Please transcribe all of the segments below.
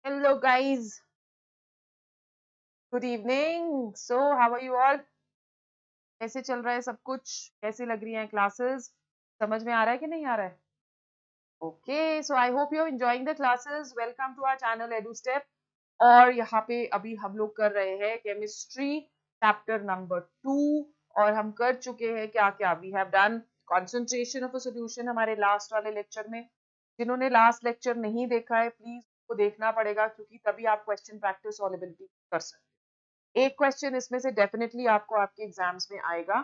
Hello guys, good evening. So how are you all? कैसे चल रहा है सब कुछ? कैसी लग रही हैं क्लासेस? समझ में आ रहा है कि नहीं आ रहा है? Okay, so I hope you're enjoying the classes. Welcome to our channel EduStep. और यहाँ पे अभी हम लोग कर रहे हैं केमिस्ट्री चैप्टर नंबर 2 और हम कर चुके हैं क्या क्या we have done concentration of a solution हमारे लास्ट वाले लेक्चर में। जिन्होंने लास्ट लेक्चर नहीं देखा है प्लीज उसको देखना पड़ेगा क्योंकि तभी आप क्वेश्चन प्रैक्टिस सॉल्वेबिलिटी कर सकते हैं। एक क्वेश्चन इसमें से डेफिनेटली आपको आपके एग्जाम्स में आएगा।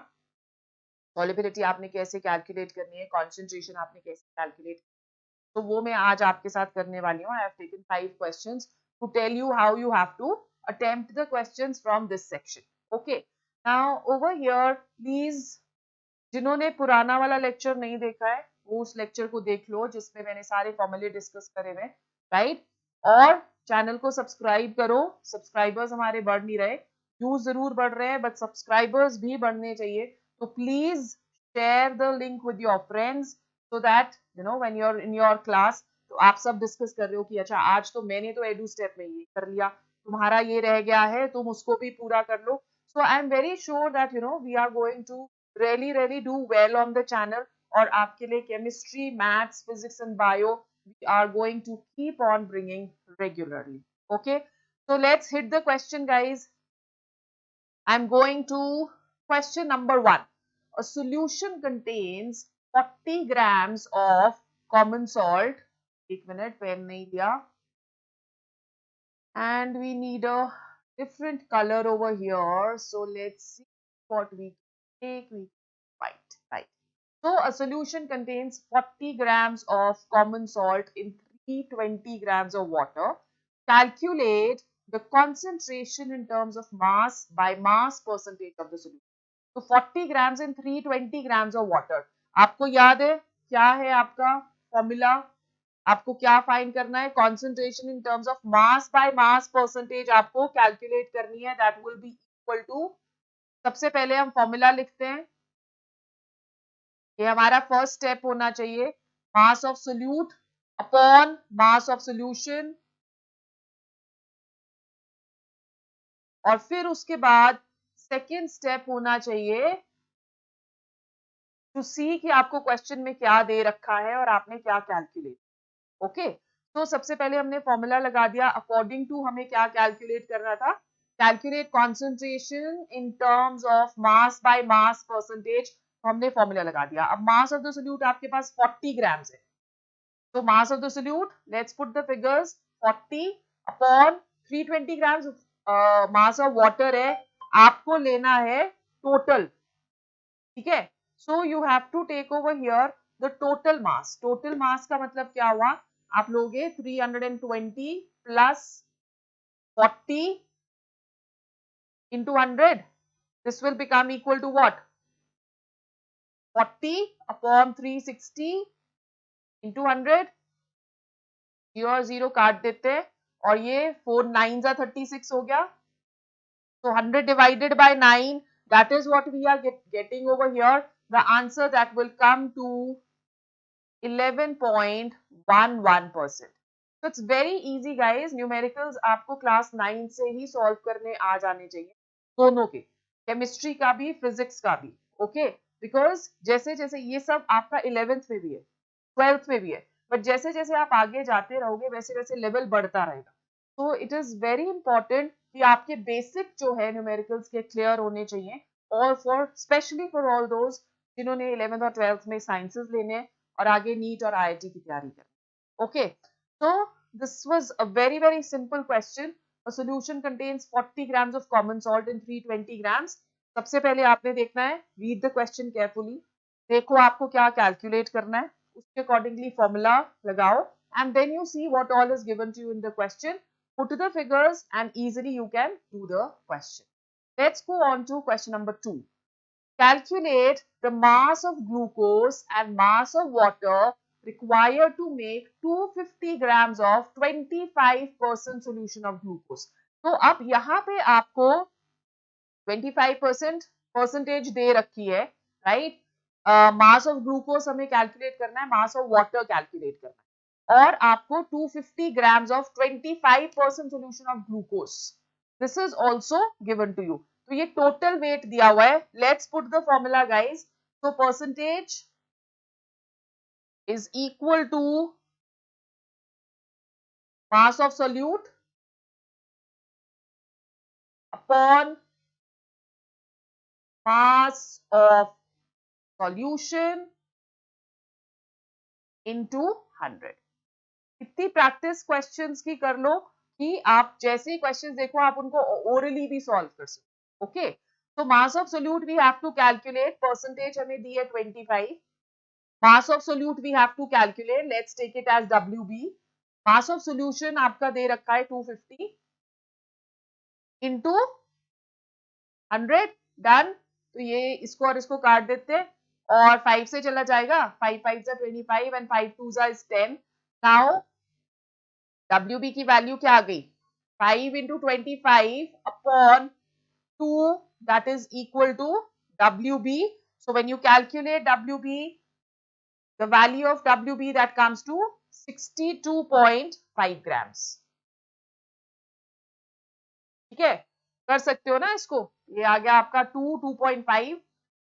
सॉल्वेबिलिटी आपने कैसे कैलकुलेट करनी है, कॉन्सेंट्रेशन आपने कैसे कैलकुलेट, तो वो मैं आज आपके साथ करने वाली हूँ। I have taken 5 questions to tell you how you have to attempt the questions from this section. Okay, now over here please जिन्होंने पुराना वाला लेक्चर नहीं देखा है वो उस लेक्चर को देख लो जिसमें मैंने सारे फॉर्मूले डिस्कस करे हुए, राइट। और चैनल को सब्सक्राइब करो। सब्सक्राइबर्स हमारे बढ़ नहीं रहे, व्यूज जरूर बढ़ रहे हैं बट सब्सक्राइबर्स भी बढ़ने चाहिए। तो please share the link with your friends so that you know when you are in your class तो आप सब डिस्कस कर रहे हो कि अच्छा आज तो मैंने तो एडू स्टेप में ये कर लिया, तुम्हारा ये रह गया है, तुम उसको भी पूरा कर लो। So I am very sure that we are going to really do well on the channel और आपके लिए chemistry, maths, physics and bio we are going to keep on bringing regularly. Okay, so let's hit the question guys. I'm going to question number 1. A solution contains 40 grams of common salt. 1 minute, pen nahi liya. And we need a different color over here, so let's see what we take. We white, right. So a solution contains 40 grams of common salt in 320 grams of water. Calculate the concentration in terms of mass by mass percentage of the solution. So 40 grams in 320 grams of water. आपको याद है क्या है आपका formula? आपको क्या find करना है? Concentration in terms of mass by mass percentage आपको कैलकुलेट करनी है। That will be equal to, सबसे पहले हम फॉर्मूला लिखते हैं, ये हमारा फर्स्ट स्टेप होना चाहिए, मास of solute upon mass of solution. और फिर उसके बाद सेकेंड स्टेप होना चाहिए टू सी कि आपको क्वेश्चन में क्या दे रखा है और आपने क्या कैलकुलेट। ओके, तो सबसे पहले हमने फॉर्मूला लगा दिया। अकॉर्डिंग टू हमें क्या कैलकुलेट करना था? Calculate concentration in terms of mass by mass percentage. तो हमने फॉर्मूला लगा दिया। अब मास ऑफ द सोल्यूट आपके पास 40 ग्राम्स है, तो mass of the solute, let's put the figures, 40 upon 320 grams mass of water है, आपको लेना है टोटल, ठीक है। So you have to take over here the total mass. Total mass का मतलब क्या हुआ? आप लोगे 320 plus 40 into 100. This will become equal to what? 40 upon 360 into 100. Zero और जीरो काट देते हैं और ये 4 9 जा 36 हो गया। So 100 divided by 9, that is what we are getting over here. The answer that will come to 11.11%. So it's very easy guys. Numericals आपको क्लास 9 से ही सॉल्व करने आ जाने चाहिए, दोनों के, केमिस्ट्री का भी फिजिक्स का भी। ओके, बिकॉज जैसे जैसे ये सब आपका 11th में भी है, 12th में भी है, बट जैसे जैसे आप आगे जाते रहोगे वैसे वैसे लेवल बढ़ता रहेगा। तो इट इज वेरी इंपॉर्टेंट कि आपके बेसिक जो है न्यूमेरिकल्स के क्लियर होने चाहिए, और for specially for all those जिन्होंने 11th और 12th में साइंसेस लेने हैं और आगे नीट और आईआईटी की तैयारी करनी। Okay, so this was a very simple question. A solution contains 40 grams of common salt in 320 grams. सबसे पहले आपने देखना है, read the question carefully, देखो आपको क्या कैलकुलेट करना है, उसके अकॉर्डिंगली फॉर्मूला लगाओ, and then you see what all is given to you in the question. Put the figures and easily you can do the question. Let's go on to question number 2. Calculate the mass of glucose and mass of water required to make 250 grams of 25% solution of glucose. तो अब यहाँ पे आपको 25% percentage दे रखी है, right. Mass of glucose हमें calculate करना है, मास ऑफ वाटर कैलकुलेट करना है, और आपको 250 grams of 25% solution of glucose. This is also given to you. तो ये total weight दिया हुआ है. Let's put the formula, guys. So percentage is equal to mass of solute upon mass of solution into 100. इतनी practice questions की कर लो कि आप जैसे ही क्वेश्चंस देखो आप उनको ओरली भी सॉल्व कर सकते. ओके, तो mass of solute we have to calculate. Percentage हमें दी है 25. Mass of solute we have to calculate. Let's take it as WB. Mass of solution आपका दे रखा है 250 इंटू 100. डन. तो ये इसको और इसको काट देते हैं और 5 से चला जाएगा. 5 5 जा 25 एंड 5 2 जा इज 10. नाउ WB की वैल्यू क्या आ गई? 5 into 25 upon 2, that is equal to WB. So when you calculate WB, the value of WB that comes to 62.5 grams. ठीक है, कर सकते हो ना इसको. ये आ गया आपका 2.5,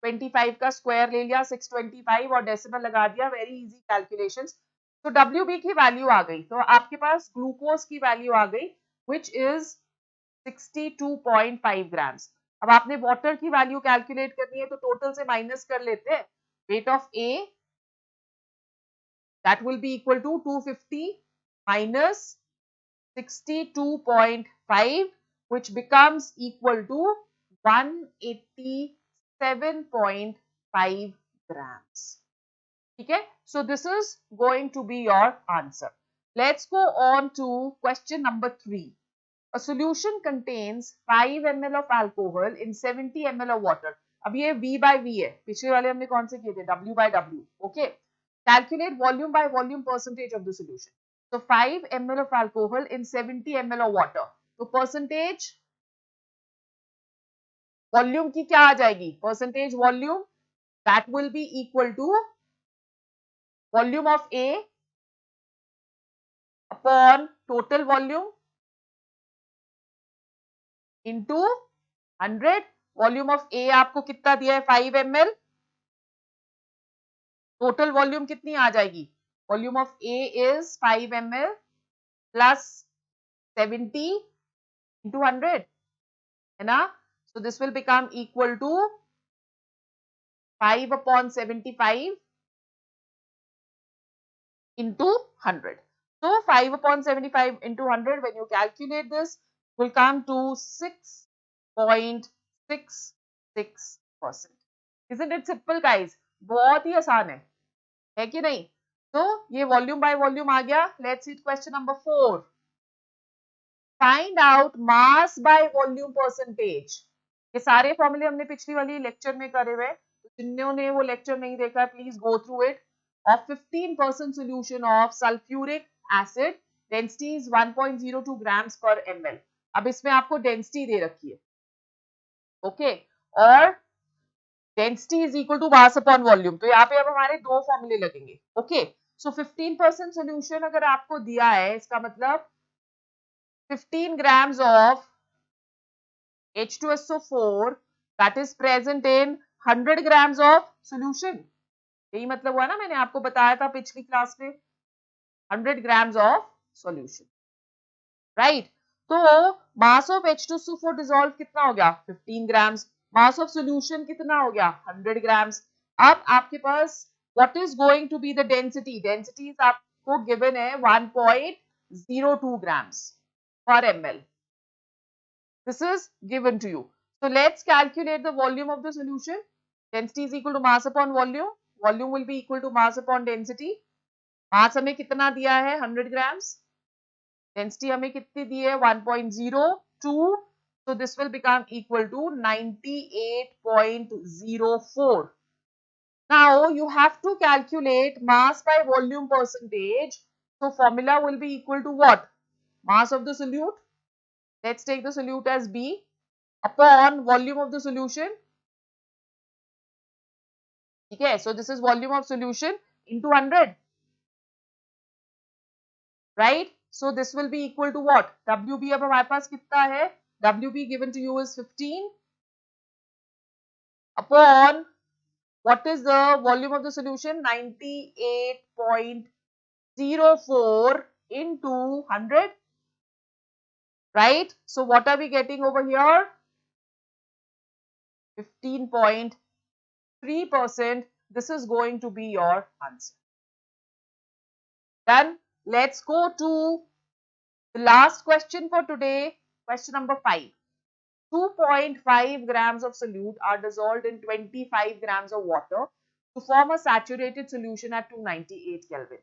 25 का स्क्वायर ले लिया 625 और डेसिमल लगा दिया. Very easy calculations. तो WB की वैल्यू आ गई. तो आपके पास ग्लूकोज की वैल्यू आ गई which is 62.5 grams. अब आपने वाटर की वैल्यू कैलकुलेट करनी है तो टोटल से माइनस कर लेते हैं. Weight of A that will be equal to 250 minus 62.5 which becomes equal to 187.5 grams. ठीक है, so this is going to be your answer. Let's go on to question number 3. A solution contains 5 ml of alcohol in 70 ml of water. अब ये V by V है. पिछले वाले हमने कौन से किए थे? W by W. Okay. Calculate volume by volume percentage of the solution. So 5 ml of alcohol in 70 ml of water. तो percentage volume की क्या आ जाएगी? Percentage volume that will be equal to volume of A upon total volume into 100. Volume of A आपको कितना दिया है? 5 ml. Total volume कितनी आ जाएगी? Volume of A is 5 ml plus 70 into 100 है ना. So this will become equal to 5 upon 75 into 100. So 5 upon 75 into 100, when you calculate this, will come to 6.66%. Isn't it simple, guys? बहुत ही आसान है कि नहीं? तो ये वॉल्यूम बाय वॉल्यूम आ गया. Let's see question number 4. Find out mass by volume percentage. ये सारे फॉर्मूले हमने पिछली वाली लेक्चर में करे हुए. तो जिन्होंने वो लेक्चर नहीं देखा please go through it. Of 15% solution of sulfuric acid, density is 1.02 grams per ml. अब इसमें आपको डेंसिटी दे रखी है. ओके, और density is equal to mass upon volume. तो यहाँ पे अब हमारे दो फॉर्मूले लगेंगे. ओके, सो 15% सोल्यूशन अगर आपको दिया है इसका मतलब 15 grams of H2SO4 that is present in 100 grams of solution. यही मतलब हुआ ना, मैंने आपको बताया था पिछली क्लास में. 100 grams of solution, right? तो मास ऑफ H2SO4 डिसॉल्व कितना हो गया? 15 grams. मास ऑफ सॉल्यूशन कितना हो गया? 100 grams. अब आपके पास what is going to be the density? Density आपको गिवन है 1.02 grams per ml. This is given to you. So let's calculate the volume of the solution. Density is equal to mass upon volume. Volume will be equal to mass upon density. मास हमें कितना दिया है? 100 grams. Density हमें कितनी दी है? 1.02. So this will become equal to 98.04. Now you have to calculate mass by volume percentage. So formula will be equal to what? Mass of the solute. Let's take the solute as B upon volume of the solution. Okay, so this is volume of solution into 100. right? So this will be equal to what? WB अब हमारे पास कितना है? WB given to you is 15 upon what is the volume of the solution? 98.04 into 100, right? So what are we getting over here? 15.3%. This is going to be your answer. Done. Let's go to the last question for today. Question number 5. 2.5 grams of solute are dissolved in 25 grams of water to form a saturated solution at 298 Kelvin.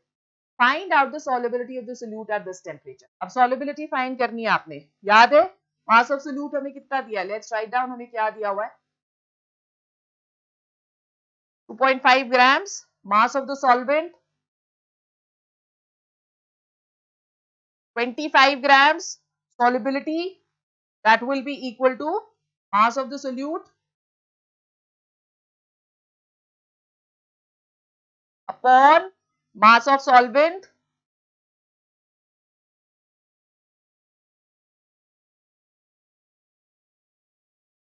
Find out the solubility of the solute at this temperature. अब solubility find करनी है आपने, याद है? Mass of solute हमें कितना दिया? Let's write down हमें क्या दिया हुआ है? 2.5 grams. Mass of the solvent 25 grams. Solubility, that will be equal to mass of the solute upon mass of solvent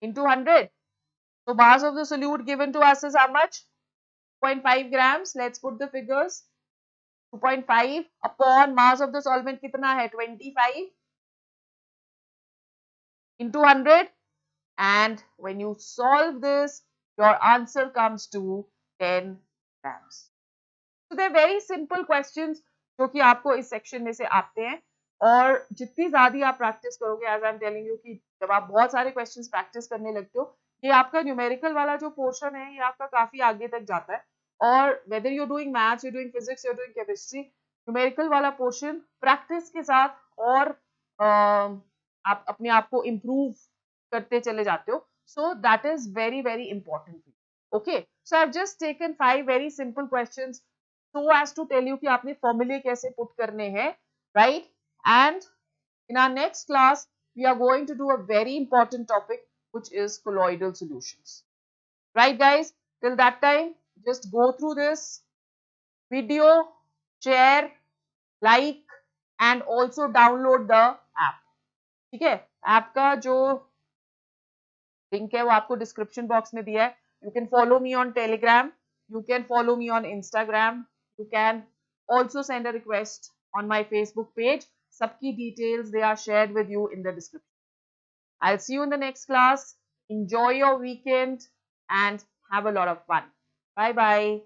into 100. So mass of the solute given to us is how much? 2.5 grams. Let's put the figures. 2.5 upon mass of the solvent कितना है? 25 into 100. And when you solve this, your answer comes to 10 grams. So they're very simple questions जो कि आपको इस section में से आते हैं, और जितनी ज्यादा आप प्रैक्टिस करोगे, as I am telling you, कि जब आप बहुत सारे क्वेश्चंस प्रैक्टिस करने लगते हो, ये आपका न्यूमेरिकल वाला जो पोर्शन है ये आपका काफी आगे तक जाता है. और whether you doing maths, you doing physics, you doing chemistry, numerical वाला पोर्शन प्रैक्टिस के साथ और आप अपने आप को इम्प्रूव करते चले जाते हो. So that is very very important. Okay, so I've just taken 5 very simple questions so as to tell you कि आपने formulae कैसे put करने हैं, right? And in our next class, we are going to do a very important topic, which is colloidal solutions. Right, guys? Till that time, just go through this video, share, like, and also download the app. ठीक है? App का जो link है वो आपको description box में दिया है. You can follow me on Telegram. You can follow me on Instagram. You can also send a request on my Facebook page. Sabki details, they are shared with you in the description. I'll see you in the next class. Enjoy your weekend and have a lot of fun. Bye bye.